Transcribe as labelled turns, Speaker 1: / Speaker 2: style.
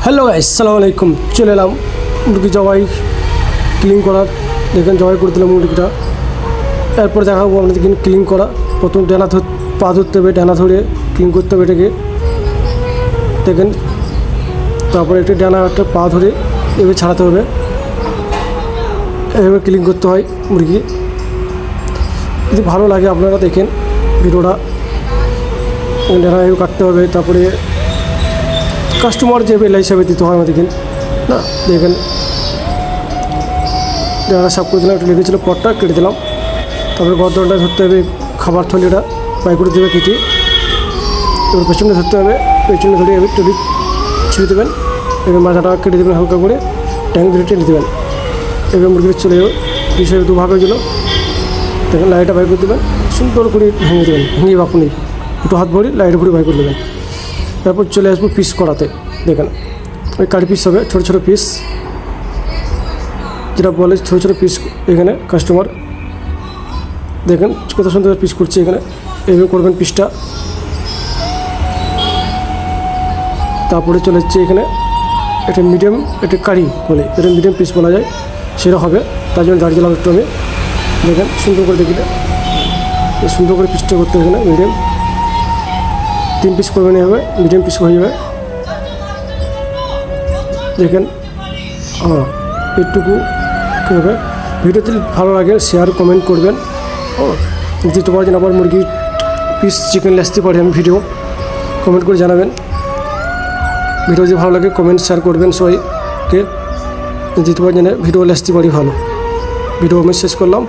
Speaker 1: Hello guys, আসসালামু আলাইকুম। চলে এলাম মুরগি জবাই ক্লিন করার। দেখেন জবাই করে দিলাম মুরগিটা। এরপর দেখাবো আপনাদেরকে ক্লিন করা। প্রথম পা ধরতে হবে, ডানা ধরে ক্লিন করতে হবে এটাকে। দেখেন তারপরে একটা ডানা একটা পা ধরে এভাবে ছাড়াতে হবে, এভাবে ক্লিন করতে হয় মুরগি। যদি ভালো লাগে আপনারা দেখেন ভিডিওটা। ডানা এভাবে কাটতে হবে, তারপরে কাস্টমার যে বেলা হিসাবে দিতে হয় আমাদেরকে না। দেখেন ডানা সাফ করে দিলাম, একটু লেগেছিলো পটটা কেটে দিলাম। তারপরে গর্দনটা ধরতে হবে, খাবার থলিটা বাই করে দেবে কেটে। এবার পেছনে ধরতে হবে, পেছনে ধরে একটু ছিঁড়ে দেবেন। এবার মাথাটা কেটে দেবেন হালকা করে, ট্যাং ধরে টেনে দেবেন। এবার মুরগিটা চলে যাবে হিসেবে দুভাবে গেল। দেখেন লাইটটা বাই করে দেবেন, সুন্দর করে ভেঙে দেবেন। ভেঙে আপনি দুটো হাত ভরে লাইট ভরে বাই করে দেবেন। তারপর চলে আসবো পিস করাতে। দেখেন ওই কারি পিস হবে, ছোটো ছোটো পিস, যেটা বলে ছোটো ছোটো পিস। এখানে কাস্টমার দেখেন কত সুন্দর পিস করছে। এখানে এইভাবে করবেন পিসটা। তারপরে চলে যাচ্ছে এখানে এটা মিডিয়াম, এটা কারি বলে, এটা মিডিয়াম পিস বলা যায়, সেটা হবে। তার জন্য দাঁড়িয়ে দিলাম একটু আমি। দেখেন সুন্দর করে দেখলে সুন্দর করে পিসটা করতে হবে। এখানে মিডিয়াম 3 পিস করবেন, হবে মিডিয়াম পিস হয়ে যাবে। দেখেন এইটুকু কী হবে। ভিডিওতে ভালো লাগে শেয়ার কমেন্ট করবেন। দিতে পারছেন আবার মুরগির পিস চিকেন আসতে পারে, আমি ভিডিও কমেন্ট করে জানাবেন। ভিডিও যদি ভালো লাগে কমেন্ট শেয়ার করবেন সবাইকে। দিতে পারছেন ভিডিও আসতে পারি ভালো। ভিডিও আমি শেষ করলাম।